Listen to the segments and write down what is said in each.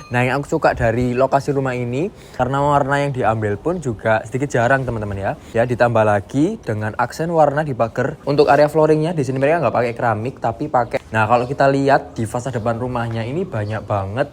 Nah, yang aku suka dari lokasi rumah ini karena warna yang diambil pun juga sedikit jarang teman-teman ya. Ya, ditambah lagi dengan aksen warna di pagar. Untuk area flooringnya di sini mereka nggak pakai keramik tapi pakai. Nah, kalau kita lihat di fasad depan rumahnya ini banyak banget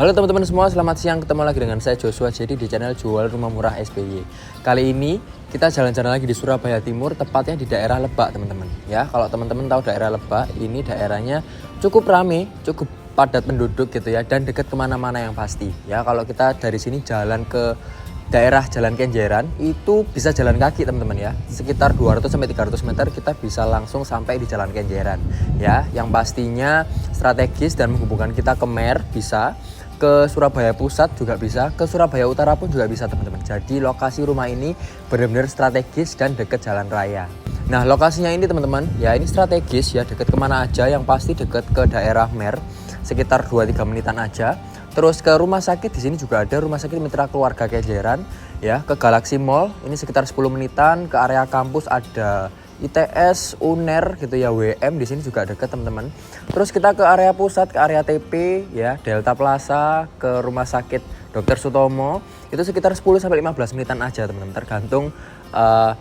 Halo teman-teman semua, selamat siang. Ketemu lagi dengan saya Joshua Jadi di channel Jual Rumah Murah SBY. Kali ini kita jalan-jalan lagi di Surabaya Timur, tepatnya di daerah Lebak teman-teman. Ya, kalau teman-teman tahu daerah Lebak, ini daerahnya cukup rame, cukup padat penduduk gitu ya, dan dekat kemana-mana yang pasti. Ya, kalau kita dari sini jalan ke daerah Jalan Kenjeran itu bisa jalan kaki teman-teman ya, sekitar 200-300 meter kita bisa langsung sampai di Jalan Kenjeran ya, yang pastinya strategis dan menghubungkan kita ke Mer bisa, ke Surabaya Pusat juga bisa, ke Surabaya Utara pun juga bisa teman-teman. Jadi lokasi rumah ini benar-benar strategis dan dekat jalan raya. Nah, lokasinya ini teman-teman ya, ini strategis ya, dekat kemana aja, yang pasti dekat ke daerah Mer, sekitar 2-3 menitan aja. Terus ke rumah sakit di sini juga ada rumah sakit Mitra Keluarga Kenjeran ya, ke Galaxy Mall ini sekitar 10 menitan, ke area kampus ada ITS, UNER gitu ya, WM di sini juga dekat teman-teman. Terus kita ke area pusat, ke area TP ya, Delta Plaza, ke rumah sakit Dr. Sutomo itu sekitar 10-15 menitan aja teman-teman, tergantung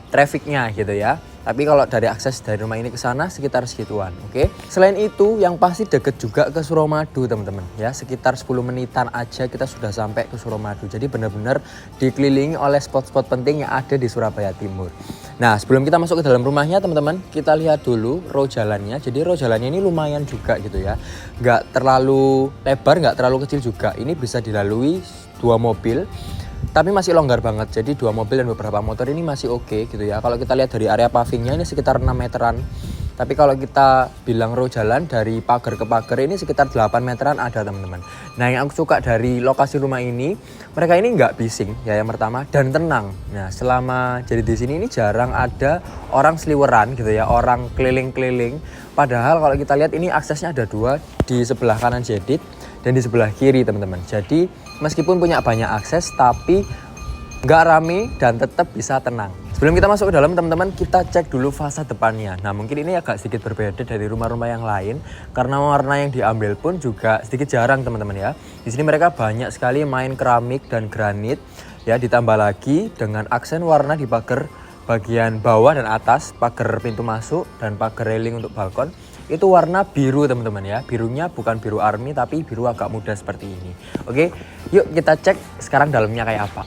trafficnya gitu ya. Tapi kalau dari akses dari rumah ini ke sana sekitar segituan, oke. Selain itu yang pasti deket juga ke Suramadu teman-teman ya, sekitar 10 menitan aja kita sudah sampai ke Suramadu. Jadi benar-benar dikelilingi oleh spot-spot penting yang ada di Surabaya Timur. Nah, sebelum kita masuk ke dalam rumahnya teman-teman, kita lihat dulu row jalannya. Jadi row jalannya ini lumayan juga gitu ya, nggak terlalu lebar, nggak terlalu kecil juga. Ini bisa dilalui 2 mobil. Tapi masih longgar banget, jadi 2 mobil dan beberapa motor ini masih oke gitu ya. Kalau kita lihat dari area pavingnya ini sekitar 6 meteran. Tapi kalau kita bilang row jalan dari pagar ke pagar ini sekitar 8 meteran ada teman-teman. Nah, yang aku suka dari lokasi rumah ini, mereka ini nggak bising ya yang pertama, dan tenang. Nah, selama jadi di sini ini jarang ada orang seliweran gitu ya, orang keliling-keliling. Padahal kalau kita lihat ini aksesnya ada 2, di sebelah kanan Jedit dan di sebelah kiri teman-teman. Jadi meskipun punya banyak akses tapi nggak rame dan tetap bisa tenang. Sebelum kita masuk ke dalam teman-teman, kita cek dulu fasad depannya. Nah, mungkin ini agak sedikit berbeda dari rumah-rumah yang lain karena warna yang diambil pun juga sedikit jarang teman-teman ya. Di sini mereka banyak sekali main keramik dan granit ya, ditambah lagi dengan aksen warna di pagar bagian bawah dan atas, pagar pintu masuk dan pagar railing untuk balkon. Itu warna biru teman-teman ya, birunya bukan biru army tapi biru agak muda seperti ini. Oke, yuk kita cek sekarang dalamnya kayak apa.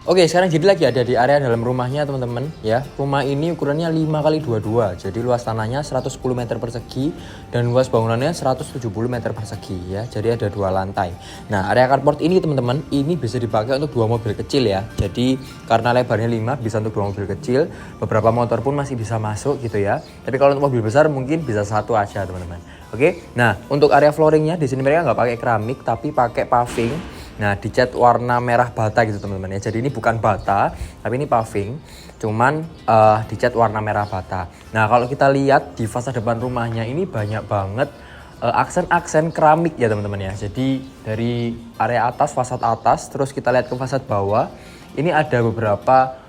Oke, sekarang jadi lagi ada di area dalam rumahnya teman-teman ya. Rumah ini ukurannya 5x22, jadi luas tanahnya 110 meter persegi dan luas bangunannya 170 meter persegi ya. Jadi ada 2 lantai. Nah, area carport ini teman-teman, ini bisa dipakai untuk 2 mobil kecil ya. Jadi karena lebarnya 5 bisa untuk 2 mobil kecil, beberapa motor pun masih bisa masuk gitu ya. Tapi kalau untuk mobil besar mungkin bisa 1 aja teman-teman. Oke, nah untuk area flooringnya di sini mereka nggak pakai keramik tapi pakai paving. Nah, dicat warna merah bata gitu teman-teman ya. Jadi ini bukan bata, tapi ini paving. Cuman dicat warna merah bata. Nah, kalau kita lihat di fasad depan rumahnya ini banyak banget aksen-aksen keramik ya teman-teman ya. Jadi dari area atas, fasad atas, terus kita lihat ke fasad bawah, ini ada beberapa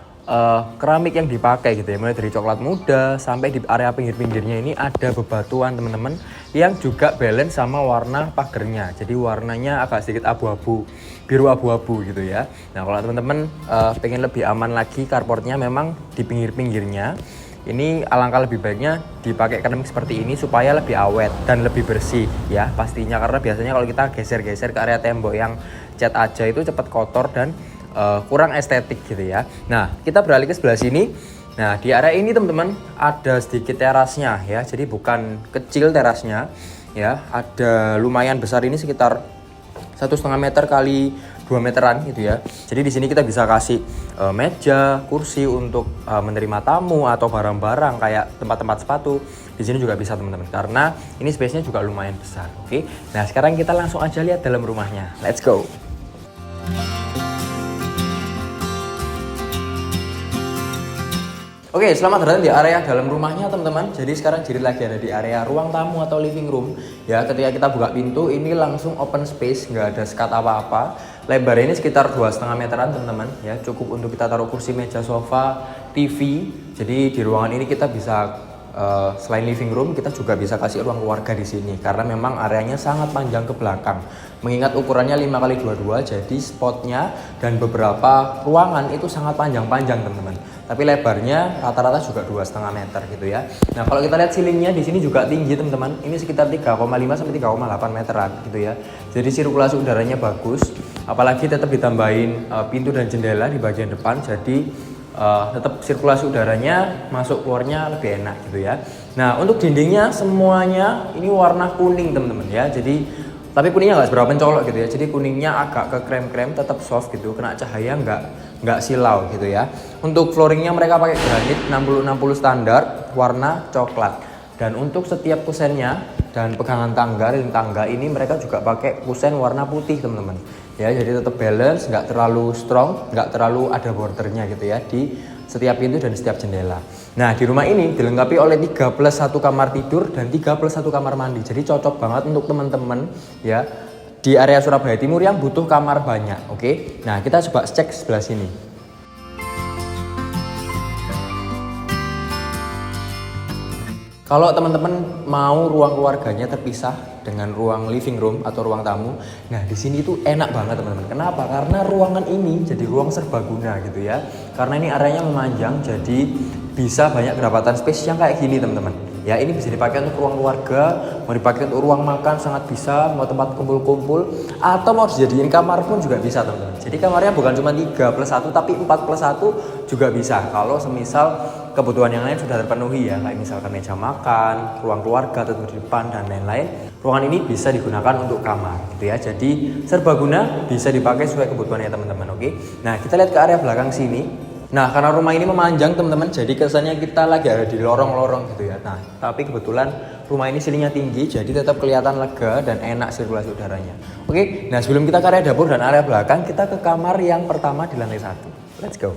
keramik yang dipakai gitu ya, mulai dari coklat muda sampai di area pinggir-pinggirnya ini ada bebatuan teman-teman yang juga balance sama warna pagernya. Jadi warnanya agak sedikit abu-abu, biru abu-abu gitu ya. Nah, kalau teman-teman pengen lebih aman lagi carportnya, memang di pinggir-pinggirnya ini alangkah lebih baiknya dipakai keramik seperti ini supaya lebih awet dan lebih bersih ya pastinya, karena biasanya kalau kita geser-geser ke area tembok yang cat aja itu cepat kotor dan kurang estetik gitu ya. Nah, kita beralih ke sebelah sini. Nah, di area ini teman-teman ada sedikit terasnya ya. Jadi bukan kecil terasnya ya. Ada lumayan besar, ini sekitar 1,5 meter kali 2 meteran gitu ya. Jadi di sini kita bisa kasih meja, kursi untuk menerima tamu atau barang-barang kayak tempat-tempat sepatu. Di sini juga bisa teman-teman karena ini space-nya juga lumayan besar. Oke. Nah, sekarang kita langsung aja lihat dalam rumahnya. Let's go. Oke, selamat datang di area dalam rumahnya teman-teman. Jadi sekarang Jadi lagi ada di area ruang tamu atau living room. Ya, ketika kita buka pintu ini langsung open space, nggak ada sekat apa-apa. Lebar ini sekitar 2,5 meteran teman-teman. Ya, cukup untuk kita taruh kursi, meja, sofa, TV. Jadi di ruangan ini kita bisa selain living room kita juga bisa kasih ruang keluarga di sini karena memang areanya sangat panjang ke belakang. Mengingat ukurannya 5x22 jadi spotnya dan beberapa ruangan itu sangat panjang-panjang teman-teman. Tapi lebarnya rata-rata juga 2,5 meter gitu ya. Nah, kalau kita lihat ceilingnya di sini juga tinggi teman-teman. Ini sekitar 3,5 sampai 3,8 meteran gitu ya. Jadi sirkulasi udaranya bagus. Apalagi tetap ditambahin pintu dan jendela di bagian depan. Jadi tetap sirkulasi udaranya masuk keluarnya lebih enak gitu ya. Nah, untuk dindingnya semuanya ini warna kuning teman-teman ya. Jadi tapi kuningnya nggak seberapa mencolok gitu ya. Jadi kuningnya agak ke krem-krem, tetap soft gitu, kena cahaya nggak silau gitu ya. Untuk flooringnya mereka pakai granit 60-60 standar warna coklat. Dan untuk setiap kusennya dan pegangan tangga dan tangga ini mereka juga pakai kusen warna putih teman-teman. Ya, jadi tetap balance, nggak terlalu strong, nggak terlalu ada bordernya gitu ya di setiap pintu dan setiap jendela. Nah, di rumah ini dilengkapi oleh 3+1 kamar tidur dan 3+1 kamar mandi. Jadi cocok banget untuk teman-teman ya di area Surabaya Timur yang butuh kamar banyak. Oke. Nah, kita coba cek sebelah sini. Kalau teman-teman mau ruang keluarganya terpisah dengan ruang living room atau ruang tamu, nah di sini itu enak banget teman-teman. Kenapa? Karena ruangan ini jadi ruang serbaguna gitu ya. Karena ini areanya memanjang, jadi bisa banyak kedapatan space yang kayak gini teman-teman. Ya, ini bisa dipakai untuk ruang keluarga, mau dipakai untuk ruang makan sangat bisa, mau tempat kumpul-kumpul, atau mau dijadiin kamar pun juga bisa teman-teman. Jadi kamarnya bukan cuma 3+1 tapi 4+1 juga bisa. Kalau semisal kebutuhan yang lain sudah terpenuhi ya, kayak misalkan meja makan, ruang keluarga tentu di depan dan lain-lain. Ruangan ini bisa digunakan untuk kamar gitu ya. Jadi serbaguna, bisa dipakai sesuai kebutuhannya teman-teman. Oke. Nah, kita lihat ke area belakang sini. Nah, karena rumah ini memanjang teman-teman, jadi kesannya kita lagi ada di lorong-lorong gitu ya. Nah, tapi kebetulan rumah ini ceilingnya tinggi, jadi tetap kelihatan lega dan enak sirkulasi udaranya. Oke, nah sebelum kita ke area dapur dan area belakang, kita ke kamar yang pertama di lantai 1. Let's go.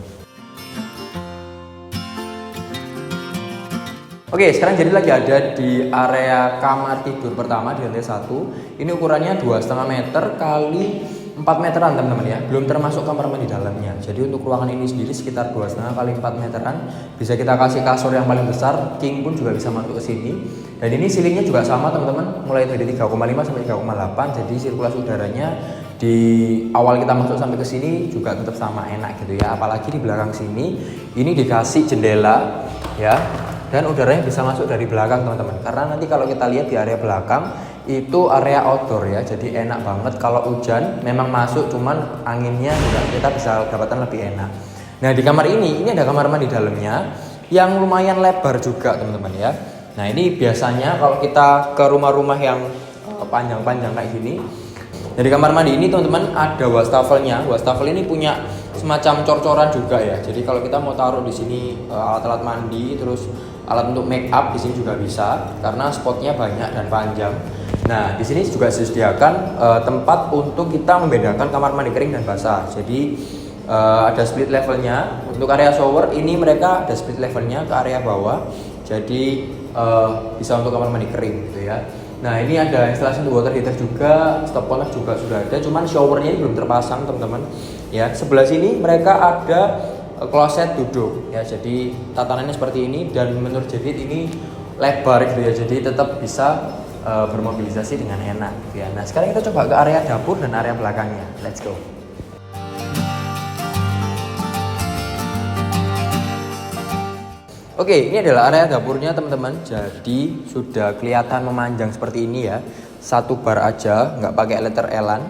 Oke, sekarang jadi lagi ada di area kamar tidur pertama di lantai 1. Ini ukurannya 2,5 meter kali 4 meteran teman-teman ya. Belum termasuk kamar mandi dalamnya. Jadi untuk ruangan ini sendiri sekitar 2,5 kali 4 meteran. Bisa kita kasih kasur yang paling besar, king pun juga bisa masuk ke sini. Dan ini ceilingnya juga sama teman-teman, mulai dari 3,5 sampai 3,8. Jadi sirkulasi udaranya di awal kita masuk sampai ke sini juga tetap sama enak gitu ya. Apalagi di belakang sini ini dikasih jendela ya. Dan udaranya bisa masuk dari belakang teman-teman. Karena nanti kalau kita lihat di area belakang itu area outdoor ya. Jadi enak banget kalau hujan memang masuk, cuman anginnya juga kita bisa dapatkan lebih enak. Nah, di kamar ini ada kamar mandi dalamnya yang lumayan lebar juga teman-teman ya. Nah, ini biasanya kalau kita ke rumah-rumah yang panjang-panjang kayak gini, jadi kamar mandi ini teman-teman ada wastafelnya. Wastafel ini punya semacam cor-coran juga ya. Jadi kalau kita mau taruh di sini alat-alat mandi, terus alat untuk make up di sini juga bisa karena spotnya banyak dan panjang. Nah, di sini juga disediakan tempat untuk kita membedakan kamar mandi kering dan basah. Jadi ada split levelnya. Untuk area shower ini mereka ada split levelnya ke area bawah. Jadi bisa untuk kamar mandi kering gitu ya. Nah, ini ada instalasi untuk water heater juga, stop kontak juga sudah ada. Cuman showernya ini belum terpasang teman-teman. Ya, sebelah sini mereka ada kloset duduk ya, jadi tatanannya seperti ini dan menurut Jadid ini lebar gitu ya, jadi tetap bisa bermobilisasi dengan enak gitu ya. Nah, sekarang kita coba ke area dapur dan area belakangnya. Let's go. Oke, ini adalah area dapurnya teman-teman. Jadi sudah kelihatan memanjang seperti ini ya. Satu bar aja, nggak pakai letter L-an.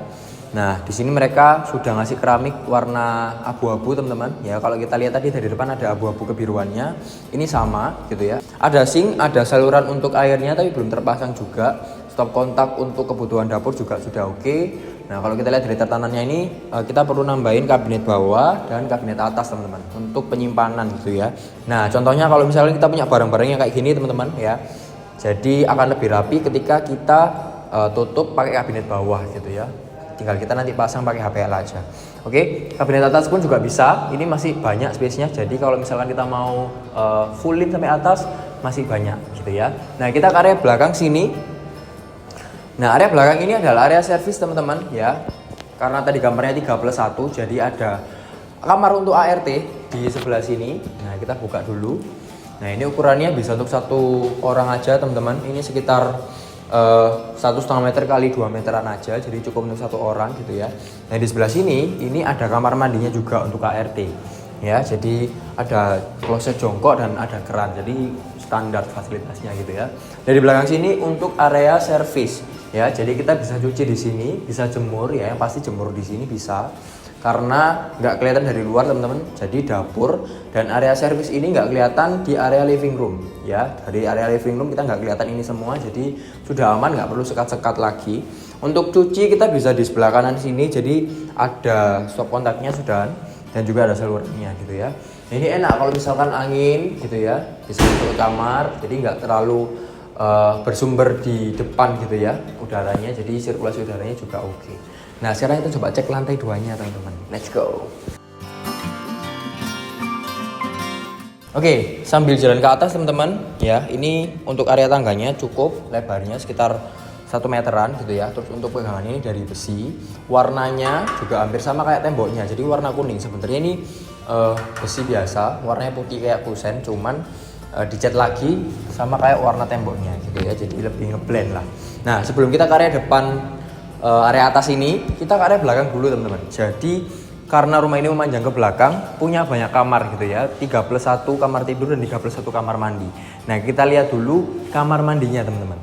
Nah, di sini mereka sudah ngasih keramik warna abu-abu teman-teman. Ya, kalau kita lihat tadi dari depan ada abu-abu kebiruannya. Ini sama gitu ya. Ada sink, ada saluran untuk airnya tapi belum terpasang juga. Stop kontak untuk kebutuhan dapur juga sudah oke. Nah, kalau kita lihat dari tatanannya ini, kita perlu nambahin kabinet bawah dan kabinet atas teman-teman untuk penyimpanan gitu ya. Nah, contohnya kalau misalnya kita punya barang-barang yang kayak gini teman-teman ya. Jadi akan lebih rapi ketika kita tutup pakai kabinet bawah gitu ya. tinggal kita nanti pasang pakai HPL aja. Oke, kabinet atas pun juga bisa. Ini masih banyak space-nya. Jadi kalau misalkan kita mau fullin sampai atas masih banyak gitu ya. Nah, kita ke area belakang sini. Nah, area belakang ini adalah area servis teman-teman ya. Karena tadi gambarnya 3+1, jadi ada kamar untuk ART di sebelah sini. Nah, kita buka dulu. Nah, ini ukurannya bisa untuk satu orang aja teman-teman. Ini sekitar 1,5 meter kali 2 meteran aja, jadi cukup untuk satu orang gitu ya. Nah, di sebelah sini ini ada kamar mandinya juga untuk ART ya. Jadi ada kloset jongkok dan ada keran, jadi standar fasilitasnya gitu ya. Dari belakang sini untuk area servis ya. Jadi kita bisa cuci di sini, bisa jemur ya. Yang pasti jemur di sini bisa. Karena nggak kelihatan dari luar teman-teman, jadi dapur dan area servis ini nggak kelihatan di area living room ya. Dari area living room kita nggak kelihatan ini semua, jadi sudah aman, nggak perlu sekat-sekat lagi. Untuk cuci kita bisa di sebelah kanan sini, jadi ada stop kontaknya sudah dan juga ada salurannya gitu ya. Nah, ini enak kalau misalkan angin gitu ya, bisa masuk ke kamar, jadi nggak terlalu bersumber di depan gitu ya udaranya, jadi sirkulasi udaranya juga oke. Nah, sekarang kita coba cek lantai 2-nya teman-teman. Let's go. Oke, sambil jalan ke atas teman-teman ya. Ini untuk area tangganya cukup lebarnya sekitar 1 meteran gitu ya. Terus untuk pegangan ini dari besi. Warnanya juga hampir sama kayak temboknya. Jadi warna kuning. Sebenarnya ini besi biasa, warnanya putih kayak kusen, cuman dicat lagi sama kayak warna temboknya gitu ya. Jadi lebih ngeblend lah. Nah, sebelum kita ke area depan, area atas ini, kita ke area belakang dulu teman-teman. Jadi karena rumah ini memanjang ke belakang, punya banyak kamar gitu ya, 3+1 kamar tidur dan 3+1 kamar mandi. Nah, kita lihat dulu kamar mandinya teman-teman.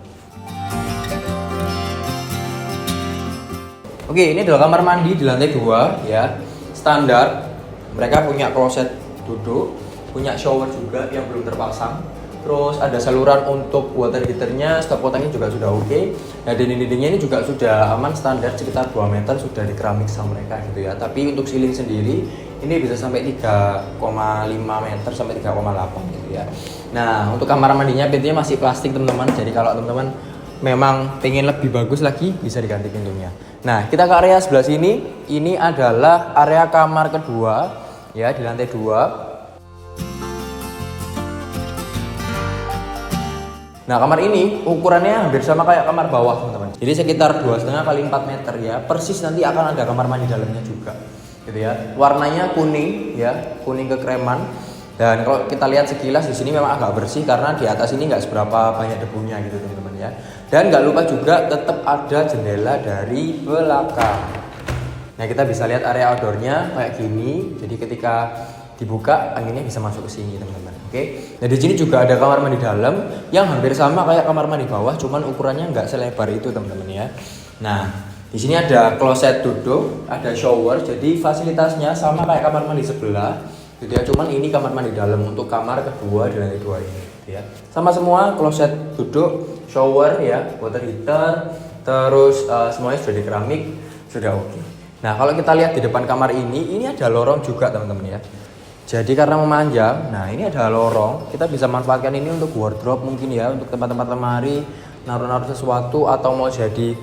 Oke, ini adalah kamar mandi di lantai 2 ya, standar. Mereka punya kloset duduk, punya shower juga yang belum terpasang. Terus ada saluran untuk water heaternya, stop kontaknya juga sudah oke. Nah, dinding-dindingnya ini juga sudah aman, standar sekitar 2 meter sudah di keramik sama mereka gitu ya. Tapi untuk ceiling sendiri ini bisa sampai 3,5 meter sampai 3,8 gitu ya. Nah, untuk kamar mandinya pintunya masih plastik teman-teman. Jadi kalau teman-teman memang pengen lebih bagus lagi bisa diganti pintunya. Nah, kita ke area sebelah sini. Ini adalah area kamar kedua ya di lantai 2. Nah, kamar ini ukurannya hampir sama kayak kamar bawah teman-teman. Jadi sekitar 2,5 kali 4 meter ya. Persis nanti akan ada kamar mandi dalamnya juga gitu ya. Warnanya kuning ya, kuning kekreman. Dan kalau kita lihat sekilas di sini memang agak bersih karena di atas ini nggak seberapa banyak debunya gitu teman-teman ya. Dan nggak lupa juga tetap ada jendela dari belakang. Nah, kita bisa lihat area outdoornya kayak gini. Jadi ketika dibuka anginnya bisa masuk ke sini teman-teman. Oke. Nah, di sini juga ada kamar mandi dalam yang hampir sama kayak kamar mandi bawah, cuman ukurannya nggak selebar itu teman-teman ya. Nah, di sini ada kloset duduk, ada shower, jadi fasilitasnya sama kayak kamar mandi sebelah gitu ya. Cuman ini kamar mandi dalam untuk kamar kedua di lantai 2 ini gitu ya. Sama semua kloset duduk, shower ya, water heater, terus semuanya sudah di keramik, sudah oke. Nah, kalau kita lihat di depan kamar ini ada lorong juga teman-teman ya. Jadi karena memanjang, nah ini ada lorong, kita bisa manfaatkan ini untuk wardrobe mungkin ya, untuk tempat-tempat lemari, naruh-naruh sesuatu atau mau jadi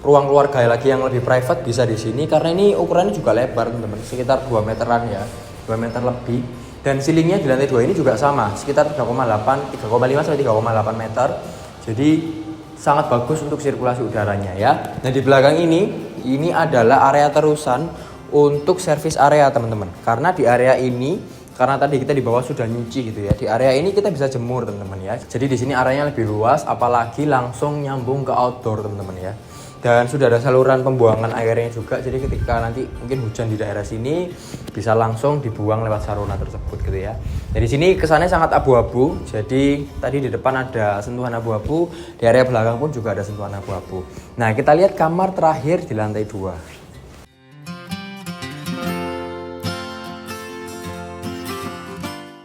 ruang keluarga lagi yang lebih private bisa di sini karena ini ukurannya juga lebar teman-teman, sekitar 2 meteran ya, 2 meter lebih. Dan ceilingnya di lantai 2 ini juga sama, sekitar 3,5 sampai 3,8 meter. Jadi sangat bagus untuk sirkulasi udaranya ya. Nah, di belakang ini adalah area terusan untuk service area teman-teman. Karena di area ini, karena tadi kita di bawah sudah nyuci gitu ya. Di area ini kita bisa jemur teman-teman ya. Jadi di sini areanya lebih luas, apalagi langsung nyambung ke outdoor teman-teman ya. Dan sudah ada saluran pembuangan airnya juga. Jadi ketika nanti mungkin hujan di daerah sini bisa langsung dibuang lewat saluran tersebut gitu ya. Jadi sini kesannya sangat abu-abu. Jadi tadi di depan ada sentuhan abu-abu, di area belakang pun juga ada sentuhan abu-abu. Nah, kita lihat kamar terakhir di lantai 2.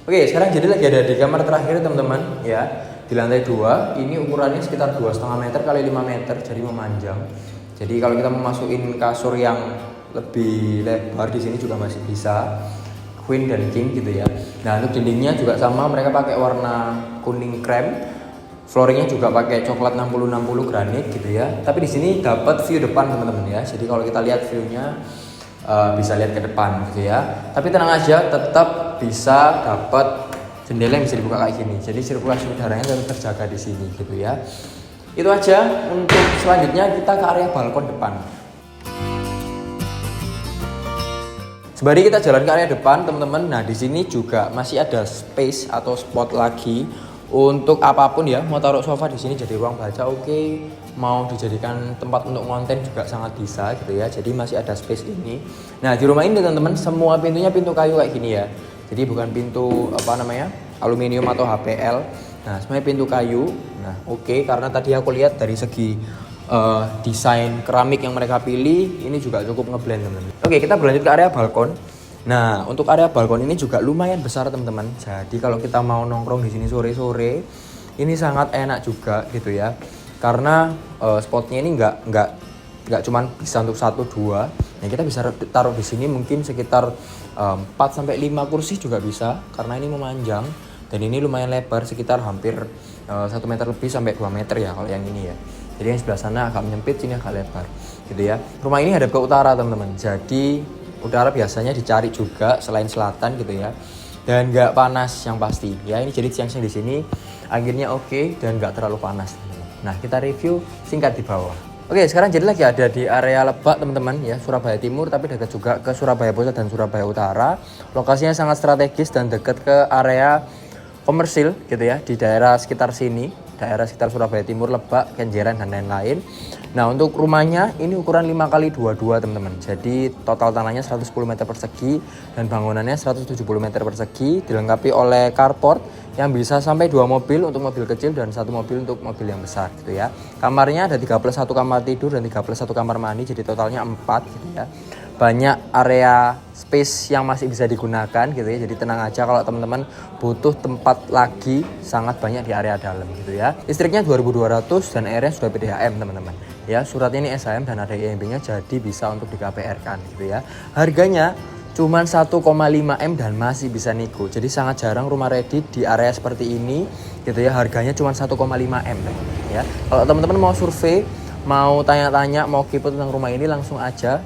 Oke, sekarang jadi lagi ada di kamar terakhir teman-teman ya. Di lantai 2, ini ukurannya sekitar 2,5 meter kali 5 meter, jadi memanjang. Jadi kalau kita mau masukin kasur yang lebih lebar di sini juga masih bisa, queen dan king gitu ya. Nah, untuk dindingnya juga sama, mereka pakai warna kuning krem. Flooringnya juga pakai coklat 60-60 granit gitu ya. Tapi di sini dapat view depan teman-teman ya. Jadi kalau kita lihat view-nya bisa lihat ke depan gitu ya. Tapi tenang aja, tetap bisa dapat jendela yang bisa dibuka kayak gini. Jadi sirkulasi udaranya tetap terjaga di sini gitu ya. Itu aja. Untuk selanjutnya kita ke area balkon depan. Sembari kita jalan ke area depan teman-teman. Nah di sini juga masih ada space atau spot lagi untuk apapun ya. Mau taruh sofa di sini jadi ruang baca oke. Mau dijadikan tempat untuk konten juga sangat bisa gitu ya. Jadi masih ada space ini. Nah di rumah ini teman-teman semua pintunya pintu kayu kayak gini ya. Jadi bukan pintu aluminium atau HPL. Nah semuanya pintu kayu. Nah oke, karena tadi aku lihat dari segi desain keramik yang mereka pilih ini juga cukup ngeblend teman-teman. Oke, kita berlanjut ke area balkon. Nah untuk area balkon ini juga lumayan besar teman-teman. Jadi kalau kita mau nongkrong di sini sore-sore ini sangat enak juga gitu ya. Karena spotnya ini nggak cuman bisa untuk 1-2. Nah kita bisa taruh di sini mungkin sekitar 4-5 kursi juga bisa karena ini memanjang dan ini lumayan lebar sekitar hampir 1 meter lebih sampai 2 meter ya kalau yang ini ya. Jadi yang sebelah sana agak menyempit, sini agak lebar gitu ya. Rumah ini hadap ke utara teman-teman. Jadi utara biasanya dicari juga selain selatan gitu ya. Dan nggak panas yang pasti ya. Ini jadi siang-siang di sini anginnya oke dan nggak terlalu panas. Nah kita review singkat di bawah. Oke, sekarang jadi lagi ada di area Lebak teman-teman ya, Surabaya Timur tapi dekat juga ke Surabaya Pusat dan Surabaya Utara. Lokasinya sangat strategis dan dekat ke area komersil gitu ya, di daerah sekitar sini, daerah sekitar Surabaya Timur, Lebak, Kenjeran dan lain-lain. Nah untuk rumahnya ini ukuran 5x22 teman-teman. Jadi total tanahnya 110 meter persegi dan bangunannya 170 meter persegi, dilengkapi oleh carport yang bisa sampai 2 mobil untuk mobil kecil dan 1 mobil untuk mobil yang besar gitu ya. Kamarnya ada 3+1 kamar tidur dan 3+1 kamar mandi, jadi totalnya 4 gitu ya. Banyak area space yang masih bisa digunakan gitu ya. Jadi tenang aja kalau teman-teman butuh tempat lagi, sangat banyak di area dalam gitu ya. Listriknya 2200 dan airnya sudah PDAM teman-teman. Ya, suratnya ini SHM dan ada IMB-nya jadi bisa untuk di KPR-kan gitu ya. Harganya cuman 1,5 M dan masih bisa nego. Jadi sangat jarang rumah ready di area seperti ini gitu ya. Harganya cuman 1,5 M ya. Kalau teman-teman mau survei, mau tanya-tanya, mau kepo tentang rumah ini langsung aja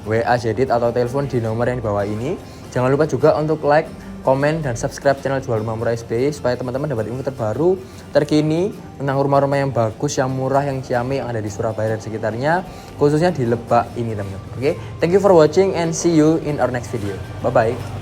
WA Jedit atau telepon di nomor yang di bawah ini. Jangan lupa juga untuk like, komen, dan subscribe channel Jual Rumah Murah SBY supaya teman-teman dapat info terbaru, terkini tentang rumah-rumah yang bagus, yang murah, yang ciamik yang ada di Surabaya dan sekitarnya, khususnya di Lebak ini teman-teman. Oke, thank you for watching and see you in our next video. Bye-bye.